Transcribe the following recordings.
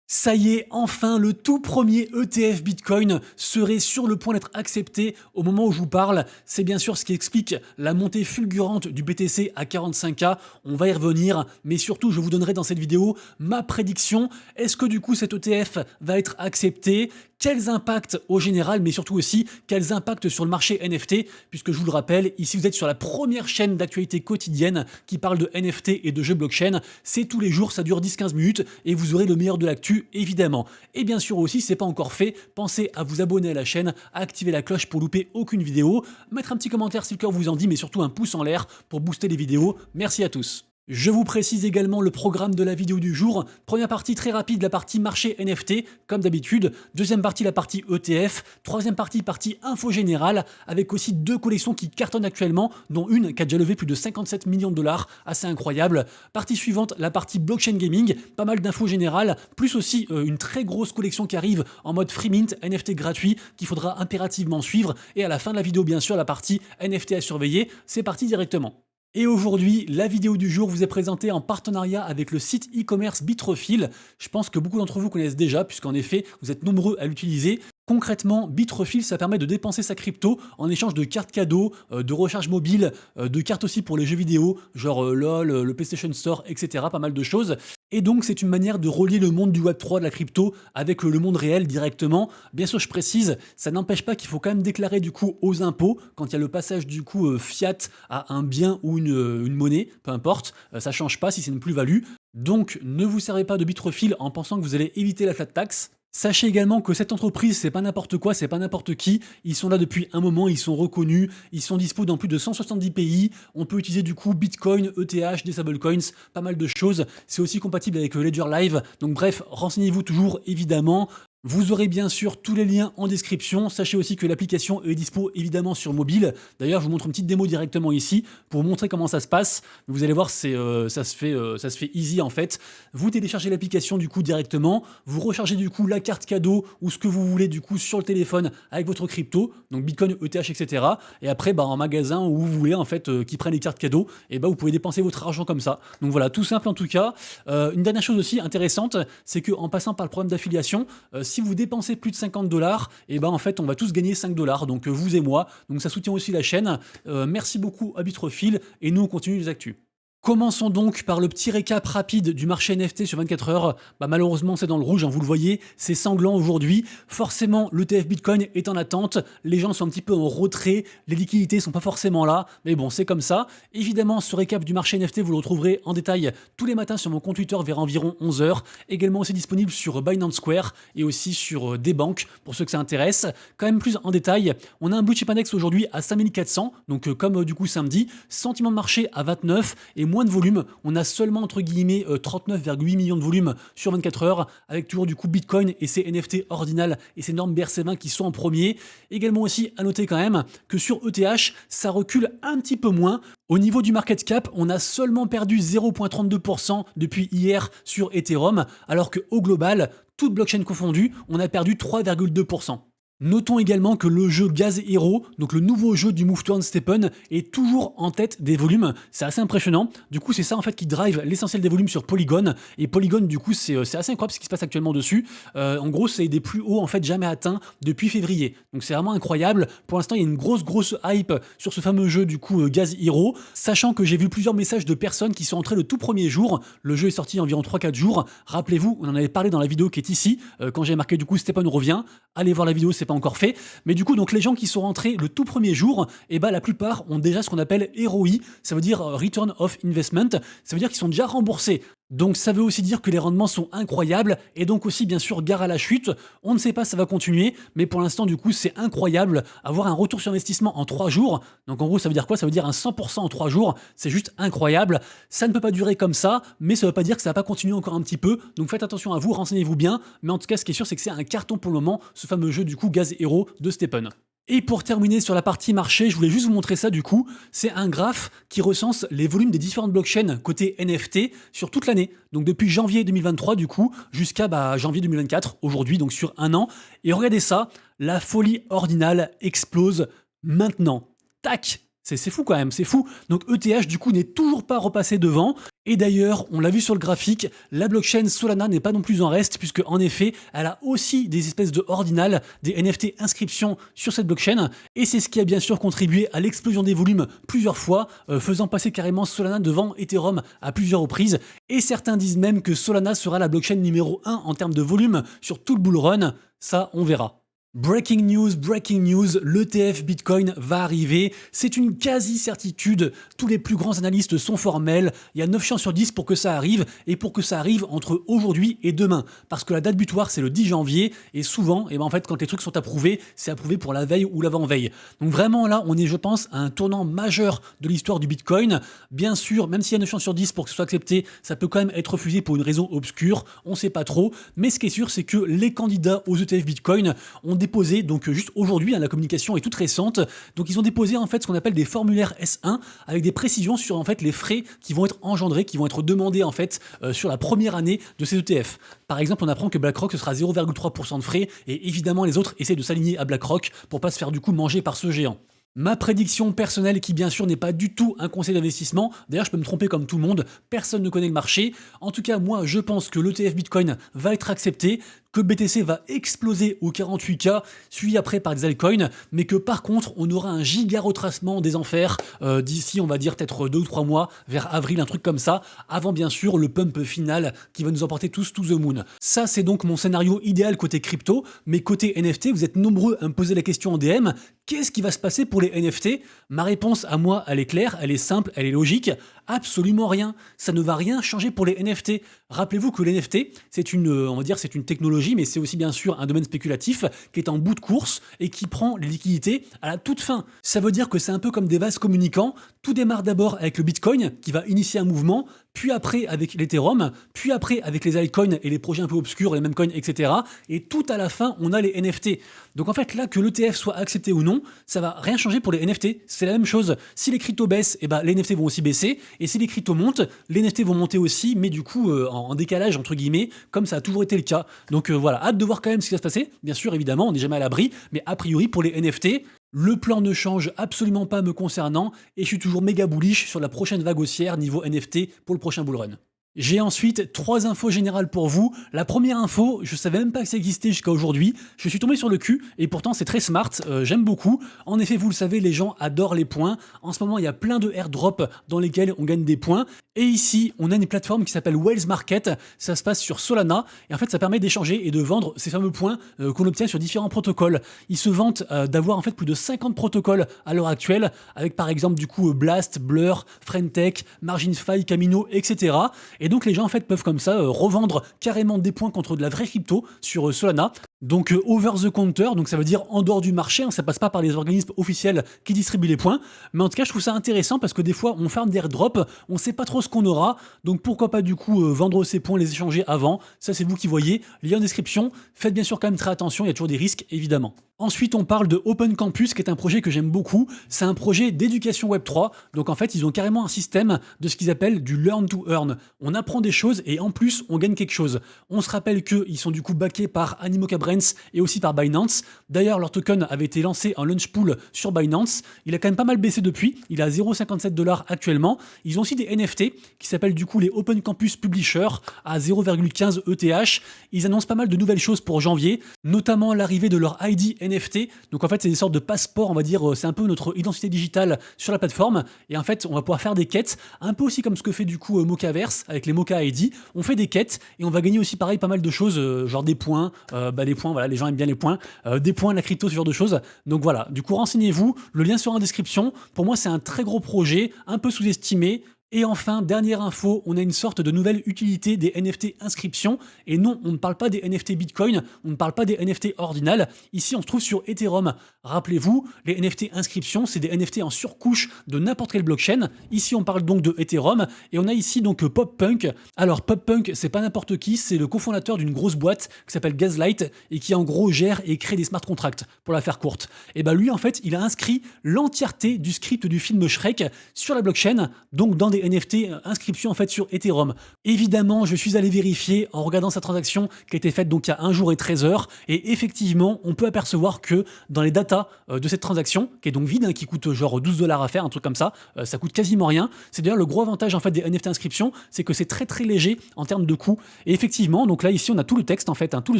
Ça y est, enfin, le tout premier ETF Bitcoin serait sur le point d'être accepté au moment où je vous parle. C'est bien sûr ce qui explique la montée fulgurante du BTC à 45K. On va y revenir, mais surtout, je vous donnerai dans cette vidéo ma prédiction. Est-ce que du coup, cet ETF va être accepté ? Quels impacts au général, mais surtout aussi quels impacts sur le marché NFT, puisque je vous le rappelle, ici vous êtes sur la première chaîne d'actualité quotidienne qui parle de NFT et de jeux blockchain. C'est tous les jours, ça dure 10-15 minutes et vous aurez le meilleur de l'actu, évidemment. Et bien sûr aussi, si ce n'est pas encore fait, pensez à vous abonner à la chaîne, à activer la cloche pour louper aucune vidéo, mettre un petit commentaire si le cœur vous en dit, mais surtout un pouce en l'air pour booster les vidéos. Merci à tous. Je vous précise également le programme de la vidéo du jour. Première partie très rapide, la partie marché NFT, comme d'habitude. Deuxième partie, la partie ETF. Troisième partie, partie info générale, avec aussi deux collections qui cartonnent actuellement, dont une qui a déjà levé plus de 57 millions de dollars, assez incroyable. Partie suivante, la partie blockchain gaming, pas mal d'infos générales, plus aussi une très grosse collection qui arrive en mode free mint, NFT gratuit, qu'il faudra impérativement suivre. Et à la fin de la vidéo, bien sûr, la partie NFT à surveiller. C'est parti directement. Et aujourd'hui, la vidéo du jour vous est présentée en partenariat avec le site e-commerce Bitrefill. Je pense que beaucoup d'entre vous connaissent déjà, puisqu'en effet, vous êtes nombreux à l'utiliser. Concrètement, Bitrefill, ça permet de dépenser sa crypto en échange de cartes cadeaux, de recharge mobile, de cartes aussi pour les jeux vidéo, genre LOL, le PlayStation Store, etc. Pas mal de choses. Et donc, c'est une manière de relier le monde du Web3 de la crypto avec le monde réel directement. Bien sûr, je précise, ça n'empêche pas qu'il faut quand même déclarer du coup aux impôts quand il y a le passage du coup fiat à un bien ou une monnaie, peu importe, ça change pas si c'est une plus-value. Donc, ne vous servez pas de Bitrefill en pensant que vous allez éviter la flat tax. Sachez également que cette entreprise, c'est pas n'importe quoi, c'est pas n'importe qui. Ils sont là depuis un moment, ils sont reconnus, ils sont dispo dans plus de 170 pays. On peut utiliser du coup Bitcoin, ETH, des stablecoins, pas mal de choses. C'est aussi compatible avec Ledger Live. Donc bref, renseignez-vous toujours évidemment. Vous aurez bien sûr tous les liens en description. Sachez aussi que l'application est dispo évidemment sur mobile. D'ailleurs, je vous montre une petite démo directement ici pour vous montrer comment ça se passe. Vous allez voir, ça se fait easy en fait. Vous téléchargez l'application du coup directement. Vous rechargez du coup la carte cadeau ou ce que vous voulez du coup sur le téléphone avec votre crypto, donc Bitcoin, ETH, etc. Et après, en magasin où vous voulez en fait qui prennent les cartes cadeaux, et vous pouvez dépenser votre argent comme ça. Donc voilà, tout simple en tout cas. Une dernière chose aussi intéressante, c'est qu'en passant par le programme d'affiliation, si vous dépensez plus de 50 $, et en fait on va tous gagner 5 $, donc vous et moi, donc ça soutient aussi la chaîne. Merci beaucoup à Bitrefill et nous on continue les actus. Commençons donc par le petit récap rapide du marché NFT sur 24 heures. Malheureusement, c'est dans le rouge, vous le voyez, c'est sanglant aujourd'hui. Forcément, l'ETF Bitcoin est en attente, les gens sont un petit peu en retrait, les liquidités sont pas forcément là, mais bon, c'est comme ça. Évidemment, ce récap du marché NFT, vous le retrouverez en détail tous les matins sur mon compte Twitter vers environ 11 h. Également aussi disponible sur Binance Square et aussi sur des banques, pour ceux que ça intéresse. Quand même plus en détail, on a un Blue Chip Index aujourd'hui à 5400, donc comme du coup samedi, sentiment de marché à 29 et moins de volume, on a seulement entre guillemets 39,8 millions de volume sur 24 heures, avec toujours du coup Bitcoin et ses NFT ordinal et ses normes BRC20 qui sont en premier. Également aussi à noter quand même que sur ETH, ça recule un petit peu moins. Au niveau du market cap, on a seulement perdu 0,32% depuis hier sur Ethereum, alors qu'au global, toute blockchain confondue, on a perdu 3,2%. Notons également que le jeu Gaz Hero, donc le nouveau jeu du Move to Earn Stephen, est toujours en tête des volumes. C'est assez impressionnant. Du coup, c'est ça en fait qui drive l'essentiel des volumes sur Polygon. Et Polygon, du coup, c'est assez incroyable ce qui se passe actuellement dessus. En gros, c'est des plus hauts en fait jamais atteints depuis février. Donc c'est vraiment incroyable. Pour l'instant, il y a une grosse hype sur ce fameux jeu du coup Gaz Hero. Sachant que j'ai vu plusieurs messages de personnes qui sont entrées le tout premier jour. Le jeu est sorti il y a environ 3-4 jours. Rappelez-vous, on en avait parlé dans la vidéo qui est ici. Quand j'ai marqué du coup Stephen revient. Allez voir la vidéo, c'est pas encore fait, mais du coup donc les gens qui sont rentrés le tout premier jour, la plupart ont déjà ce qu'on appelle ROI, ça veut dire Return of Investment, ça veut dire qu'ils sont déjà remboursés. Donc ça veut aussi dire que les rendements sont incroyables et donc aussi bien sûr gare à la chute. On ne sait pas si ça va continuer, mais pour l'instant du coup c'est incroyable avoir un retour sur investissement en 3 jours. Donc en gros ça veut dire quoi? Ça veut dire un 100% en 3 jours, c'est juste incroyable. Ça ne peut pas durer comme ça, mais ça ne veut pas dire que ça va pas continuer encore un petit peu. Donc faites attention à vous, renseignez-vous bien, mais en tout cas ce qui est sûr c'est que c'est un carton pour le moment, ce fameux jeu du coup Gaz Hero de Stephen. Et pour terminer sur la partie marché, je voulais juste vous montrer ça du coup. C'est un graphe qui recense les volumes des différentes blockchains côté NFT sur toute l'année. Donc depuis janvier 2023 du coup jusqu'à janvier 2024, aujourd'hui donc sur un an. Et regardez ça, la folie ordinale explose maintenant. Tac! C'est fou quand même, c'est fou. Donc ETH du coup n'est toujours pas repassé devant. Et d'ailleurs, on l'a vu sur le graphique, la blockchain Solana n'est pas non plus en reste, puisque en effet, elle a aussi des espèces de ordinals, des NFT inscriptions sur cette blockchain. Et c'est ce qui a bien sûr contribué à l'explosion des volumes plusieurs fois, faisant passer carrément Solana devant Ethereum à plusieurs reprises. Et certains disent même que Solana sera la blockchain numéro 1 en termes de volume sur tout le bull run. Ça, on verra. Breaking news, l'ETF Bitcoin va arriver, c'est une quasi-certitude, tous les plus grands analystes sont formels, il y a 9 chances sur 10 pour que ça arrive, et pour que ça arrive entre aujourd'hui et demain, parce que la date butoir c'est le 10 janvier, et souvent, en fait, quand les trucs sont approuvés, c'est approuvé pour la veille ou l'avant-veille. Donc vraiment là, on est, je pense, à un tournant majeur de l'histoire du Bitcoin. Bien sûr, même s'il y a 9 chances sur 10 pour que ce soit accepté, ça peut quand même être refusé pour une raison obscure, on sait pas trop, mais ce qui est sûr, c'est que les candidats aux ETF Bitcoin ont déposé, donc juste aujourd'hui, la communication est toute récente, donc ils ont déposé en fait ce qu'on appelle des formulaires S1 avec des précisions sur en fait les frais qui vont être engendrés, qui vont être demandés en fait sur la première année de ces ETF. Par exemple, on apprend que BlackRock ce sera 0,3% de frais et évidemment les autres essaient de s'aligner à BlackRock pour pas se faire du coup manger par ce géant. Ma prédiction personnelle, qui bien sûr n'est pas du tout un conseil d'investissement, d'ailleurs je peux me tromper comme tout le monde, personne ne connaît le marché, en tout cas moi je pense que l'ETF Bitcoin va être accepté, que le BTC va exploser aux 48K, suivi après par des altcoins, mais que par contre on aura un giga retracement des enfers d'ici on va dire peut-être 2 ou 3 mois, vers avril, un truc comme ça, avant bien sûr le pump final qui va nous emporter tous to the moon. Ça c'est donc mon scénario idéal côté crypto, mais côté NFT, vous êtes nombreux à me poser la question en DM, qu'est-ce qui va se passer pour les NFT? Ma réponse à moi, elle est claire, elle est simple, elle est logique. Absolument rien. Ça ne va rien changer pour les NFT. Rappelez-vous que les NFT, c'est une, on va dire, c'est une technologie, mais c'est aussi bien sûr un domaine spéculatif qui est en bout de course et qui prend les liquidités à la toute fin. Ça veut dire que c'est un peu comme des vases communicants. Tout démarre d'abord avec le Bitcoin qui va initier un mouvement, puis après avec l'Ethereum, puis après avec les altcoins et les projets un peu obscurs, les memecoins, etc. Et tout à la fin, on a les NFT. Donc en fait, là, que l'ETF soit accepté ou non, ça va rien changer pour les NFT. C'est la même chose. Si les cryptos baissent, eh ben, les NFT vont aussi baisser. Et si les cryptos montent, les NFT vont monter aussi, mais du coup, en décalage, entre guillemets, comme ça a toujours été le cas. Donc voilà, hâte de voir quand même ce qui va se passer. Bien sûr, évidemment, on n'est jamais à l'abri. Mais a priori, pour les NFT, le plan ne change absolument pas me concernant. Et je suis toujours méga bullish sur la prochaine vague haussière niveau NFT pour le prochain bullrun. J'ai ensuite 3 infos générales pour vous. La première info, je savais même pas que ça existait jusqu'à aujourd'hui. Je suis tombé sur le cul et pourtant c'est très smart, j'aime beaucoup. En effet, vous le savez, les gens adorent les points. En ce moment, il y a plein de airdrops dans lesquels on gagne des points. Et ici, on a une plateforme qui s'appelle Whales Market. Ça se passe sur Solana et en fait, ça permet d'échanger et de vendre ces fameux points qu'on obtient sur différents protocoles. Ils se vantent d'avoir en fait plus de 50 protocoles à l'heure actuelle, avec par exemple du coup Blast, Blur, Friendtech, MarginFi, Camino, etc. Et donc les gens en fait peuvent comme ça revendre carrément des points contre de la vraie crypto sur Solana. Donc over the counter, donc ça veut dire en dehors du marché, ça passe pas par les organismes officiels qui distribuent les points. Mais en tout cas, je trouve ça intéressant parce que des fois, on farm des airdrops, on sait pas trop ce qu'on aura. Donc pourquoi pas du coup vendre ces points, les échanger avant. Ça c'est vous qui voyez. Lien en description. Faites bien sûr quand même très attention, il y a toujours des risques évidemment. Ensuite, on parle de Open Campus, qui est un projet que j'aime beaucoup. C'est un projet d'éducation Web3. Donc en fait, ils ont carrément un système de ce qu'ils appellent du learn to earn. On apprend des choses et en plus, on gagne quelque chose. On se rappelle qu'ils sont du coup backés par Animoca Brands et aussi par Binance. D'ailleurs, leur token avait été lancé en launch pool sur Binance. Il a quand même pas mal baissé depuis. Il est à 0,57$ actuellement. Ils ont aussi des NFT qui s'appellent du coup les Open Campus Publishers à 0,15 ETH. Ils annoncent pas mal de nouvelles choses pour janvier, notamment l'arrivée de leur ID NFT. Donc en fait, c'est des sortes de passeports, on va dire, c'est un peu notre identité digitale sur la plateforme. Et en fait, on va pouvoir faire des quêtes, un peu aussi comme ce que fait du coup Mocaverse avec les Moca ID. On fait des quêtes et on va gagner aussi pareil pas mal de choses, genre des points, voilà, les gens aiment bien les points, des points, la crypto, ce genre de choses. Donc voilà, du coup renseignez-vous, le lien sera en description. Pour moi, c'est un très gros projet, un peu sous-estimé. Et enfin, dernière info, on a une sorte de nouvelle utilité des NFT inscriptions. Et non, on ne parle pas des NFT Bitcoin, on ne parle pas des NFT ordinales. Ici, on se trouve sur Ethereum. Rappelez-vous, les NFT inscriptions, c'est des NFT en surcouche de n'importe quelle blockchain. Ici, on parle donc de Ethereum. Et on a ici donc PopPunk. Alors, PopPunk, c'est pas n'importe qui, c'est le cofondateur d'une grosse boîte qui s'appelle Gaslight et qui en gros gère et crée des smart contracts, pour la faire courte. Et bah lui, en fait, il a inscrit l'entièreté du script du film Shrek sur la blockchain, donc dans des des NFT inscriptions en fait sur Ethereum. Évidemment, je suis allé vérifier en regardant sa transaction qui a été faite donc il y a 1 jour et 13 heures, et effectivement, on peut apercevoir que dans les datas de cette transaction, qui est donc vide, hein, qui coûte genre 12 $ à faire, un truc comme ça coûte quasiment rien. C'est d'ailleurs le gros avantage en fait des NFT inscriptions, c'est que c'est très très léger en termes de coût. Et effectivement, donc là ici on a tout le texte en fait, hein, tout le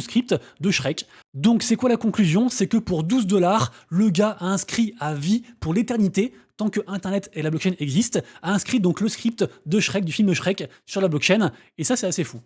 script de Shrek. Donc c'est quoi la conclusion? C'est que pour 12 $, le gars a inscrit à vie pour l'éternité, tant que Internet et la blockchain existent, a inscrit donc le script de Shrek, du film Shrek, sur la blockchain, et ça c'est assez fou.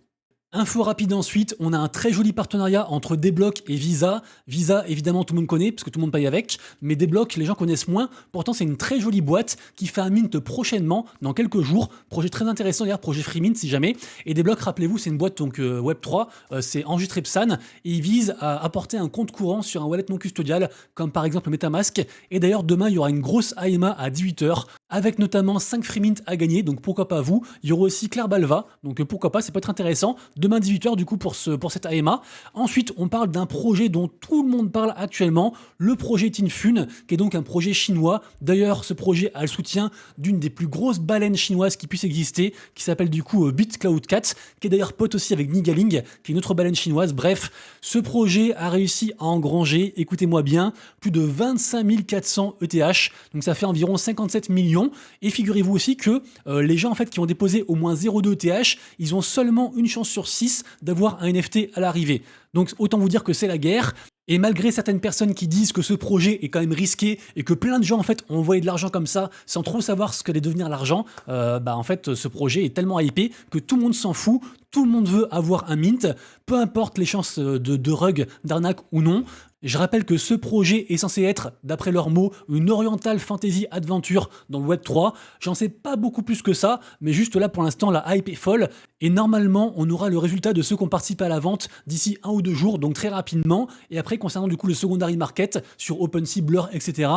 Info rapide ensuite, on a un très joli partenariat entre Deblock et Visa. Visa, évidemment, tout le monde connaît, parce que tout le monde paye avec, mais Deblock, les gens connaissent moins. Pourtant, c'est une très jolie boîte qui fait un mint prochainement, dans quelques jours. Projet très intéressant, d'ailleurs, projet free mint, si jamais. Et Deblock, rappelez-vous, c'est une boîte donc Web3, c'est enregistré PSAN, et il vise à apporter un compte courant sur un wallet non custodial, comme par exemple Metamask. Et d'ailleurs, demain, il y aura une grosse AMA à 18h, avec notamment 5 free mint à gagner, donc pourquoi pas vous. Il y aura aussi Claire Balva, donc pourquoi pas, ça peut être intéressant. Demain 18h du coup pour cette AMA. Ensuite, on parle d'un projet dont tout le monde parle actuellement, le projet Tinfun, qui est donc un projet chinois. D'ailleurs, ce projet a le soutien d'une des plus grosses baleines chinoises qui puisse exister, qui s'appelle du coup BitCloudCat, qui est d'ailleurs pote aussi avec Nigaling, qui est une autre baleine chinoise. Bref, ce projet a réussi à engranger, écoutez-moi bien, plus de 25 400 ETH, donc ça fait environ 57 millions. Et figurez-vous aussi que les gens en fait qui ont déposé au moins 0,2 ETH, ils ont seulement une chance sur 6 d'avoir un NFT à l'arrivée. Donc autant vous dire que c'est la guerre. Et malgré certaines personnes qui disent que ce projet est quand même risqué et que plein de gens en fait ont envoyé de l'argent comme ça sans trop savoir ce qu'allait devenir l'argent, en fait ce projet est tellement hypé que tout le monde s'en fout, tout le monde veut avoir un mint, peu importe les chances de rug, d'arnaque ou non. Je rappelle que ce projet est censé être, d'après leurs mots, une Oriental Fantasy Adventure dans le Web3. J'en sais pas beaucoup plus que ça, mais juste là pour l'instant la hype est folle. Et normalement, on aura le résultat de ceux qui ont participé à la vente d'ici 1 ou 2 jours, donc très rapidement. Et après, concernant du coup le secondary market sur OpenSea, Blur, etc.,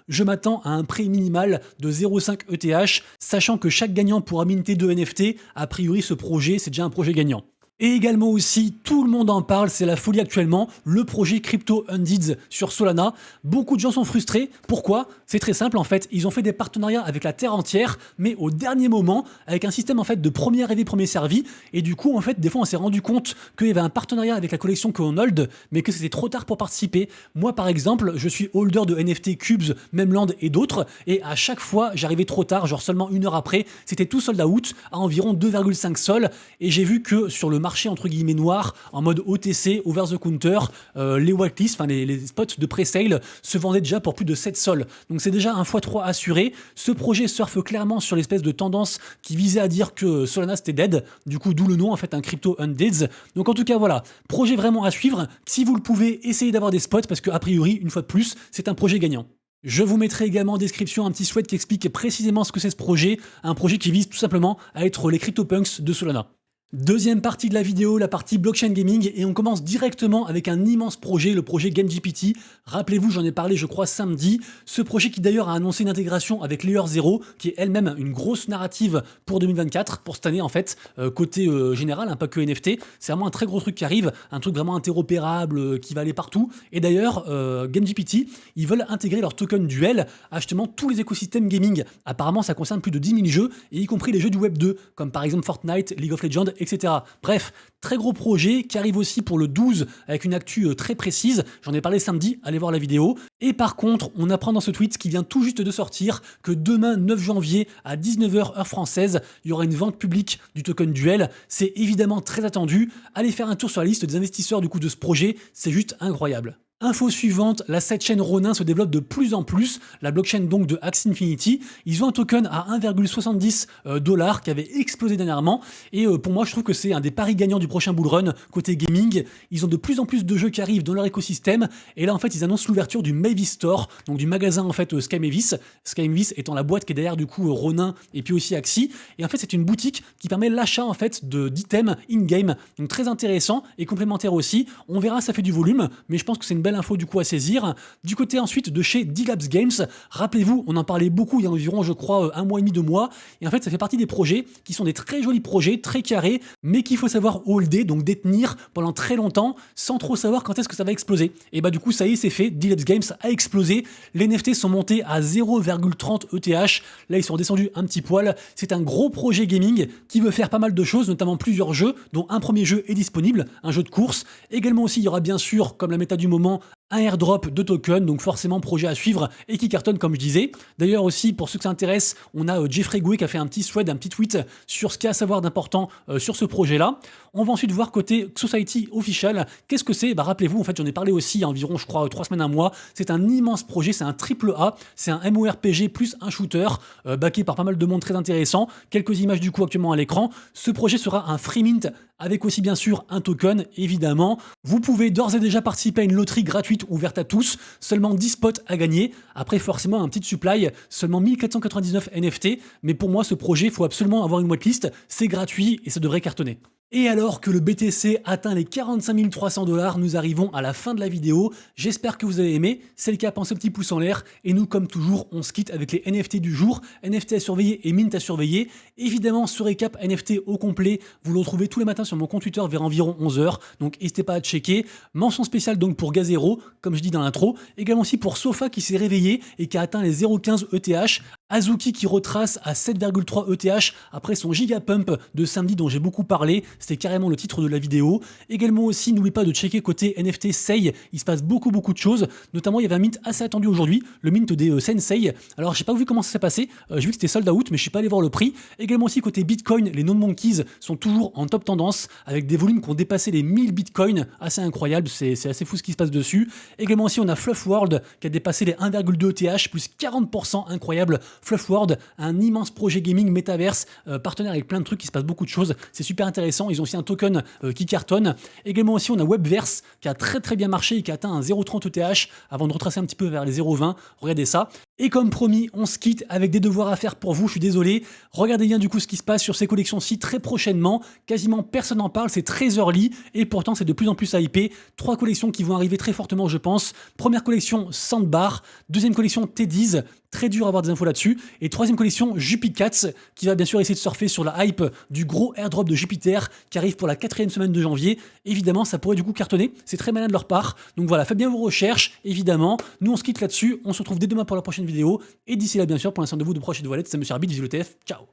je m'attends à un prix minimal de 0,5 ETH, sachant que chaque gagnant pourra minter 2 NFT. A priori, ce projet, c'est déjà un projet gagnant. Et également aussi, tout le monde en parle, c'est la folie actuellement, le projet Crypto Undeads sur Solana. Beaucoup de gens sont frustrés. Pourquoi? C'est très simple en fait, ils ont fait des partenariats avec la terre entière, mais au dernier moment, avec un système en fait de premier arrivé, premier servi. Et du coup, en fait, des fois, on s'est rendu compte qu'il y avait un partenariat avec la collection qu'on hold, mais que c'était trop tard pour participer. Moi, par exemple, je suis holder de NFT Cubes, Memland et d'autres, et à chaque fois, j'arrivais trop tard, genre seulement 1 heure après. C'était tout sold out à environ 2,5 sols, et j'ai vu que sur le marché entre guillemets noir, en mode OTC, over the counter, les whitelists, enfin les spots de pre-sale se vendaient déjà pour plus de 7 sols. Donc c'est déjà un x3 assuré. Ce projet surfe clairement sur l'espèce de tendance qui visait à dire que Solana c'était dead, du coup d'où le nom en fait un crypto undeads. Donc en tout cas voilà, projet vraiment à suivre. Si vous le pouvez, essayez d'avoir des spots parce que a priori, une fois de plus, c'est un projet gagnant. Je vous mettrai également en description un petit thread qui explique précisément ce que c'est ce projet, un projet qui vise tout simplement à être les CryptoPunks de Solana. Deuxième partie de la vidéo, la partie blockchain gaming, et on commence directement avec un immense projet, le projet GameGPT. Rappelez-vous, j'en ai parlé je crois samedi, ce projet qui d'ailleurs a annoncé une intégration avec Layer 0, qui est elle-même une grosse narrative pour 2024, pour cette année en fait, côté général, hein, pas que NFT, c'est vraiment un très gros truc qui arrive, un truc vraiment interopérable, qui va aller partout, et d'ailleurs, GameGPT, ils veulent intégrer leur token Duel à justement tous les écosystèmes gaming. Apparemment, ça concerne plus de 10 000 jeux, et y compris les jeux du Web 2, comme par exemple Fortnite, League of Legends, etc. Bref, très gros projet qui arrive aussi pour le 12 avec une actu très précise. J'en ai parlé samedi, allez voir la vidéo. Et par contre, on apprend dans ce tweet qui vient tout juste de sortir que demain 9 janvier à 19h heure française, il y aura une vente publique du token Duel. C'est évidemment très attendu. Allez faire un tour sur la liste des investisseurs du coup de ce projet, c'est juste incroyable. Info suivante, la sidechain Ronin se développe de plus en plus, la blockchain donc de Axie Infinity. Ils ont un token à 1,70 $ qui avait explosé dernièrement, et pour moi je trouve que c'est un des paris gagnants du prochain bull run côté gaming. Ils ont de plus en plus de jeux qui arrivent dans leur écosystème, et là en fait ils annoncent l'ouverture du Mavis Store, donc du magasin en fait Sky Mavis étant la boîte qui est derrière du coup Ronin et puis aussi Axie, et en fait c'est une boutique qui permet l'achat en fait d'items in-game, donc très intéressant et complémentaire aussi. On verra, ça fait du volume, mais je pense que c'est une belle belle info du coup à saisir. Du côté ensuite de chez D-Labs Games, rappelez-vous, on en parlait beaucoup il y a environ, je crois, un mois et demi, 2 mois. Et en fait, ça fait partie des projets qui sont des très jolis projets, très carrés, mais qu'il faut savoir holder, donc détenir pendant très longtemps, sans trop savoir quand est-ce que ça va exploser. Et bah du coup, ça y est, c'est fait. D-Labs Games a explosé. Les NFT sont montés à 0,30 ETH. Là, ils sont descendus un petit poil. C'est un gros projet gaming qui veut faire pas mal de choses, notamment plusieurs jeux, dont un premier jeu est disponible, un jeu de course. Également aussi, il y aura bien sûr, comme la méta du moment, un airdrop de tokens, donc forcément projet à suivre et qui cartonne comme je disais. D'ailleurs aussi, pour ceux que ça intéresse, on a Jeffrey Gouet qui a fait un petit thread, un petit tweet sur ce qu'il y a à savoir d'important sur ce projet-là. On va ensuite voir côté Society Official, qu'est-ce que c'est? Bah rappelez-vous, en fait j'en ai parlé aussi il y a environ, je crois, 3 semaines, un mois. C'est un immense projet, c'est un triple A, c'est un MMORPG plus un shooter, backé par pas mal de monde très intéressant. Quelques images du coup actuellement à l'écran. Ce projet sera un free mint avec aussi bien sûr un token, évidemment. Vous pouvez d'ores et déjà participer à une loterie gratuite ouverte à tous, seulement 10 spots à gagner. Après forcément un petit supply, seulement 1499 NFT, mais pour moi ce projet, il faut absolument avoir une whitelist, c'est gratuit et ça devrait cartonner. Et alors que le BTC atteint les 45 300 $, nous arrivons à la fin de la vidéo. J'espère que vous avez aimé. C'est le cas, pensez un petit pouce en l'air. Et nous, comme toujours, on se quitte avec les NFT du jour. NFT à surveiller et mint à surveiller. Évidemment, ce récap NFT au complet, vous le retrouvez tous les matins sur mon compte Twitter vers environ 11h. Donc n'hésitez pas à checker. Mention spéciale donc pour Gazero, comme je dis dans l'intro. Également aussi pour Sofa qui s'est réveillé et qui a atteint les 0,15 ETH. Azuki qui retrace à 7,3 ETH après son gigapump de samedi dont j'ai beaucoup parlé. C'était carrément le titre de la vidéo. Également aussi, n'oubliez pas de checker côté NFT Sei. Il se passe beaucoup de choses. Notamment, il y avait un mint assez attendu aujourd'hui, le mint des Sensei. Alors, j'ai pas vu comment ça s'est passé. J'ai vu que c'était sold out, mais je suis pas allé voir le prix. Également aussi, côté Bitcoin, les non-monkeys sont toujours en top tendance avec des volumes qui ont dépassé les 1000 Bitcoins. Assez incroyable, c'est assez fou ce qui se passe dessus. Également aussi, on a Fluff World qui a dépassé les 1,2 ETH, plus 40%, incroyable. Fluff World, un immense projet gaming métaverse, partenaire avec plein de trucs, qui se passe beaucoup de choses. C'est super intéressant. Ils ont aussi un token qui cartonne. Également aussi, on a Webverse qui a très bien marché et qui a atteint un 0,30 ETH avant de retracer un petit peu vers les 0,20. Regardez ça. Et comme promis, on se quitte avec des devoirs à faire pour vous, je suis désolé. Regardez bien du coup ce qui se passe sur ces collections-ci très prochainement. Quasiment personne n'en parle, c'est très early et pourtant c'est de plus en plus hypé. 3 collections qui vont arriver très fortement, je pense. Première collection Sandbar, deuxième collection Teddy's, très dur à avoir des infos là-dessus. Et troisième collection Jupicats, qui va bien sûr essayer de surfer sur la hype du gros airdrop de Jupiter qui arrive pour la 4e semaine de janvier. Évidemment, ça pourrait du coup cartonner. C'est très malin de leur part. Donc voilà, faites bien vos recherches, évidemment. Nous, on se quitte là-dessus. On se retrouve dès demain pour la prochaine vidéo. Et d'ici là, bien sûr, pour l'instant de vous, de proches et de Wallet, c'est Monsieur Arbit, Visu le TF. Ciao!